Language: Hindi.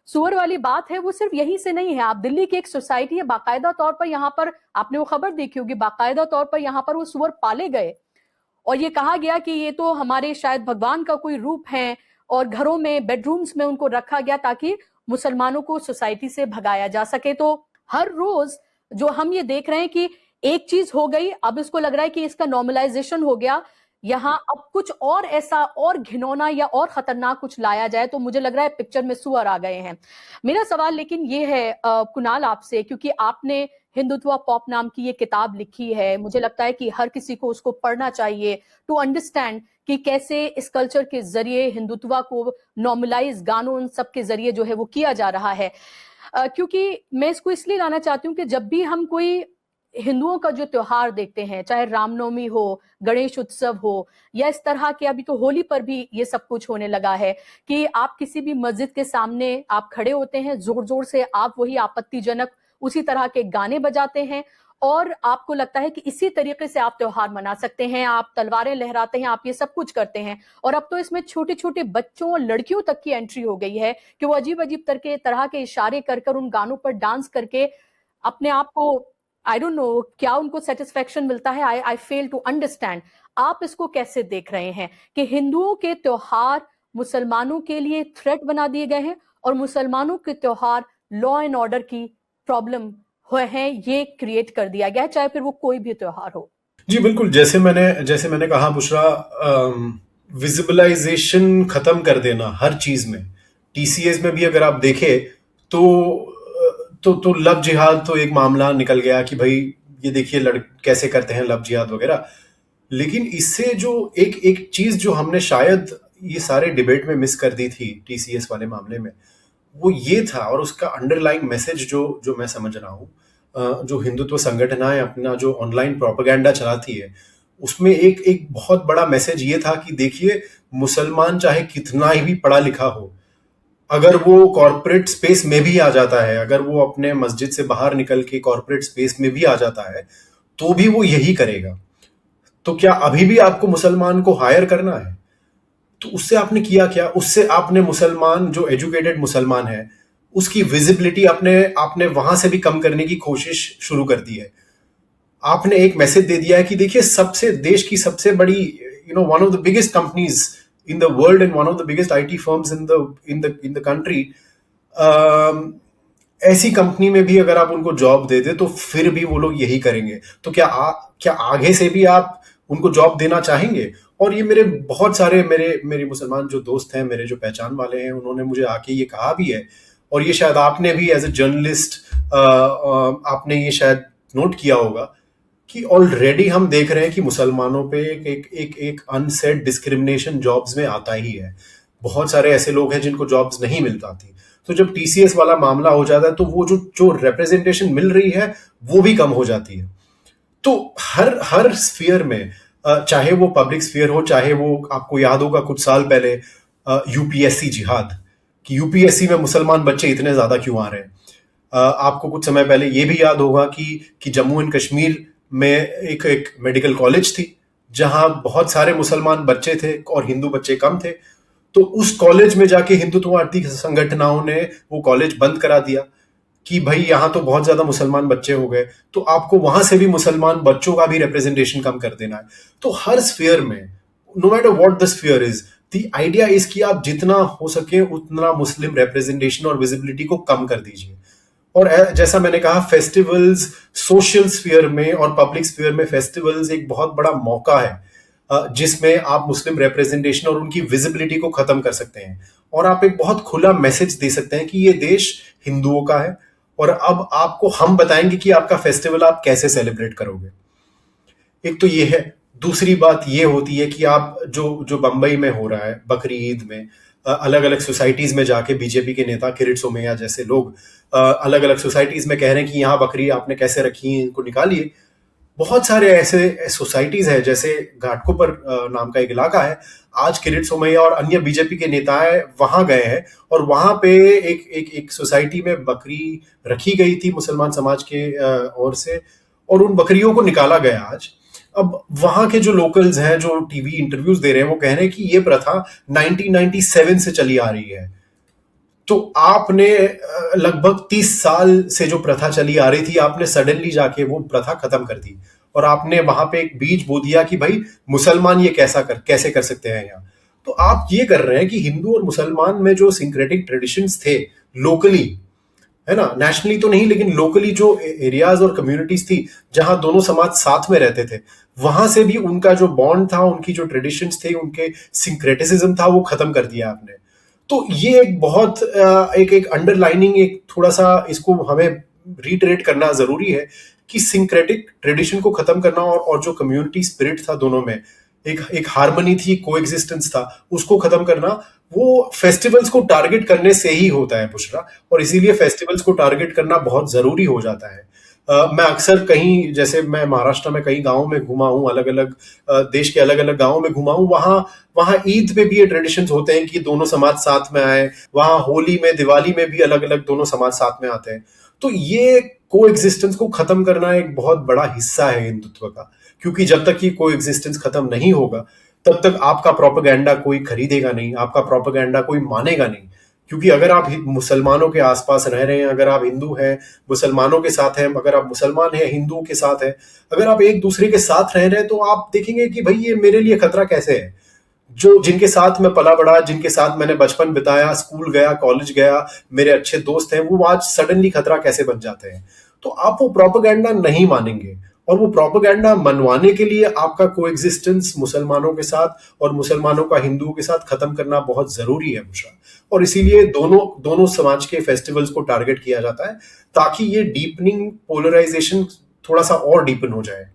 सुअर वाली बात है वो सिर्फ यहीं से नहीं है। आप दिल्ली की एक सोसाइटी है, बाकायदा तौर पर यहाँ पर आपने वो खबर देखी होगी, बाकायदा तौर पर यहाँ पर वो सुअर पाले गए और ये कहा गया कि ये तो हमारे शायद भगवान का कोई रूप है, और घरों में बेडरूम्स में उनको रखा गया ताकि मुसलमानों को सोसाइटी से भगाया जा सके। तो हर रोज जो हम ये देख रहे हैं कि एक चीज हो गई, अब इसको लग रहा है कि इसका नॉर्मलाइजेशन हो गया, यहाँ अब कुछ और ऐसा और घिनौना या और खतरनाक कुछ लाया जाए, तो मुझे लग रहा है पिक्चर में सुअर आ गए हैं। मेरा सवाल लेकिन ये है कुणाल आपसे, क्योंकि आपने हिंदुत्व पॉप नाम की ये किताब लिखी है, मुझे लगता है कि हर किसी को उसको पढ़ना चाहिए टू अंडरस्टैंड कि कैसे इस कल्चर के जरिए हिंदुत्व को नॉर्मलाइज गानों उन सब के जरिए जो है वो किया जा रहा है। क्योंकि मैं इसको इसलिए लाना चाहती हूँ कि जब भी हम कोई हिंदुओं का जो त्योहार देखते हैं, चाहे रामनवमी हो, गणेश उत्सव हो, या इस तरह के अभी तो होली पर भी ये सब कुछ होने लगा है कि आप किसी भी मस्जिद के सामने आप खड़े होते हैं, जोर जोर से आप वही आपत्तिजनक उसी तरह के गाने बजाते हैं और आपको लगता है कि इसी तरीके से आप त्योहार मना सकते हैं, आप तलवारें लहराते हैं, आप ये सब कुछ करते हैं। और अब तो इसमें छोटे छोटे बच्चों और लड़कियों तक की एंट्री हो गई है कि वो अजीब अजीब तरह के इशारे कर कर उन गानों पर डांस करके अपने आप को, आई डोंट नो क्या उनको सेटिस्फेक्शन मिलता है। आई फेल टू अंडरस्टैंड। आप इसको कैसे देख रहे हैं कि हिंदुओं के त्योहार मुसलमानों के लिए थ्रेट बना दिए गए हैं और मुसलमानों के त्योहार लॉ एंड ऑर्डर की प्रॉब्लम है, ये क्रिएट कर दिया गया है, चाहे फिर वो कोई भी त्योहार हो। जी बिल्कुल, जैसे मैंने कहा बुशरा, विजिबलाइजेशन खत्म कर देना हर चीज में। टीसीएस में भी अगर आप देखें तो लव जिहाद तो एक मामला निकल गया कि भाई ये देखिए कैसे करते हैं लव जिहाद वगैरह। लेकिन इससे जो एक चीज जो हमने शायद ये सारे डिबेट में मिस कर दी थी टीसीएस वाले मामले में, वो ये था, और उसका अंडरलाइंग मैसेज जो मैं समझ रहा हूँ, जो हिंदुत्व संगठनाएं अपना जो ऑनलाइन प्रोपेगेंडा चलाती है, उसमें एक बहुत बड़ा मैसेज ये था कि देखिए, मुसलमान चाहे कितना ही भी पढ़ा लिखा हो, अगर वो कॉर्पोरेट स्पेस में भी आ जाता है, अगर वो अपने मस्जिद से बाहर निकल के कॉर्पोरेट स्पेस में भी आ जाता है, तो भी वो यही करेगा। तो क्या अभी भी आपको मुसलमान को हायर करना है? तो उससे आपने किया क्या? उससे आपने मुसलमान, जो एजुकेटेड मुसलमान है, उसकी विजिबिलिटी आपने वहां से भी कम करने की कोशिश शुरू कर दी है। आपने एक मैसेज दे दिया है कि देखिए, देश की सबसे बड़ी, one of the biggest companies in the world and one of the biggest IT firms in the country, ऐसी कंपनी में भी अगर आप उनको जॉब दे दे तो फिर भी वो लोग यही करेंगे। तो क्या आगे से भी आप उनको जॉब देना चाहेंगे? और ये मेरे बहुत सारे मेरे मुसलमान जो दोस्त हैं, मेरे जो पहचान वाले हैं, उन्होंने मुझे आके ये कहा भी है, और ये शायद आपने भी एज ए जर्नलिस्ट आपने ये शायद नोट किया होगा कि ऑलरेडी हम देख रहे हैं कि मुसलमानों पे एक अनसेड डिस्क्रिमिनेशन जॉब्स में आता ही है। बहुत सारे ऐसे लोग हैं जिनको जॉब्स नहीं मिल पाती। तो जब टीसीएस वाला मामला हो जाता है तो वो जो रिप्रेजेंटेशन मिल रही है वो भी कम हो जाती है। तो हर स्फीयर में, चाहे वो पब्लिक स्फीयर हो, चाहे वो, आपको याद होगा कुछ साल पहले यूपीएससी जिहाद, कि यूपीएससी में मुसलमान बच्चे इतने ज्यादा क्यों आ रहे हैं। आपको कुछ समय पहले ये भी याद होगा कि जम्मू एंड कश्मीर में एक मेडिकल कॉलेज थी जहां बहुत सारे मुसलमान बच्चे थे और हिंदू बच्चे कम थे। तो उस कॉलेज में जाके हिंदुत्ववादी संगठनों ने वो कॉलेज बंद करा दिया कि भाई यहां तो बहुत ज्यादा मुसलमान बच्चे हो गए, तो आपको वहां से भी मुसलमान बच्चों का भी रिप्रेजेंटेशन कम कर देना है। तो हर स्फीयर में, no matter what the sphere is, the idea is कि आप जितना हो सके उतना मुस्लिम रिप्रेजेंटेशन और विजिबिलिटी को कम कर दीजिए। और जैसा मैंने कहा, फेस्टिवल्स सोशल स्फीयर में और पब्लिक स्फीयर में फेस्टिवल्स एक बहुत बड़ा मौका है जिसमें आप मुस्लिम रिप्रेजेंटेशन और उनकी विजिबिलिटी को खत्म कर सकते हैं, और आप एक बहुत खुला मैसेज दे सकते हैं कि ये देश हिंदुओं का है और अब आपको हम बताएंगे कि आपका फेस्टिवल आप कैसे सेलिब्रेट करोगे। एक तो ये है। दूसरी बात ये होती है कि आप जो बंबई में हो रहा है बकरी ईद में, अलग अलग सोसाइटीज में जाके बीजेपी के नेता किरीट सोमैया जैसे लोग अलग अलग सोसाइटीज में कह रहे हैं कि यहाँ बकरी आपने कैसे रखी है, इनको निकालिए। बहुत सारे ऐसे सोसाइटीज है, जैसे घाटकोपर नाम का एक इलाका है, आज किरीट सोमैया और अन्य बीजेपी के नेताएं वहां गए हैं और वहां पे एक सोसाइटी में बकरी रखी गई थी मुसलमान समाज के ओर से, और उन बकरियों को निकाला गया आज। अब वहां के जो लोकल्स हैं, जो टीवी इंटरव्यूज दे रहे हैं, वो कह रहे हैं कि ये प्रथा 1997 से चली आ रही है। तो आपने लगभग 30 साल से जो प्रथा चली आ रही थी, आपने सडनली जाके वो प्रथा खत्म कर दी और आपने वहां पे एक बीज बो दिया कि भाई मुसलमान ये कैसे कर सकते हैं यहाँ। तो आप ये कर रहे हैं कि हिंदू और मुसलमान में जो सिंक्रेटिक ट्रेडिशंस थे लोकली, है ना, नेशनली तो नहीं लेकिन लोकली जो एरियाज और कम्युनिटीज थी जहां दोनों समाज साथ में रहते थे, वहां से भी उनका जो बॉन्ड था, उनकी जो ट्रेडिशंस थे, उनके सिंक्रेटिसिज्म था, वो खत्म कर दिया आपने। तो ये एक बहुत एक अंडरलाइनिंग, एक थोड़ा सा इसको हमें रीटरेट करना जरूरी है कि सिंक्रेटिक ट्रेडिशन को खत्म करना और जो कम्युनिटी स्पिरिट था दोनों में, एक हार्मनी थी, कोएग्जिस्टेंस था, उसको खत्म करना वो फेस्टिवल्स को टारगेट करने से ही होता है बुशरा। और इसीलिए फेस्टिवल्स को टारगेट करना बहुत जरूरी हो जाता है। मैं अक्सर कहीं, जैसे मैं महाराष्ट्र में कई गांवों में घुमा हूं, अलग अलग देश के अलग अलग गांवों में घुमा हूं, वहां वहां ईद पे भी ये ट्रेडिशंस होते हैं कि दोनों समाज साथ में आए। वहां होली में, दिवाली में भी अलग अलग दोनों समाज साथ में आते हैं। तो ये को एग्जिस्टेंस को खत्म करना एक बहुत बड़ा हिस्सा है हिंदुत्व का, क्योंकि जब तक ये को एग्जिस्टेंस खत्म नहीं होगा तब तक आपका प्रोपेगेंडा कोई खरीदेगा नहीं, आपका प्रोपेगेंडा कोई मानेगा नहीं। क्योंकि अगर आप मुसलमानों के आसपास रह रहे हैं, अगर आप हिंदू हैं मुसलमानों के साथ हैं, अगर आप मुसलमान हैं हिंदुओं के साथ हैं, अगर आप एक दूसरे के साथ रह रहे हैं, तो आप देखेंगे कि भाई ये मेरे लिए खतरा कैसे है। जो जिनके साथ मैं पला बड़ा, जिनके साथ मैंने बचपन बिताया, स्कूल गया, कॉलेज गया, मेरे अच्छे दोस्त हैं, वो आज सडनली खतरा कैसे बन जाते हैं। तो आप वो प्रोपेगेंडा नहीं मानेंगे, और वो प्रोपेगेंडा मनवाने के लिए आपका कोएग्जिस्टेंस मुसलमानों के साथ और मुसलमानों का हिंदुओं के साथ खत्म करना बहुत जरूरी है बुशरा। और इसीलिए दोनों समाज के फेस्टिवल्स को टारगेट किया जाता है, ताकि ये डीपनिंग पोलराइजेशन थोड़ा सा और डीपन हो जाए।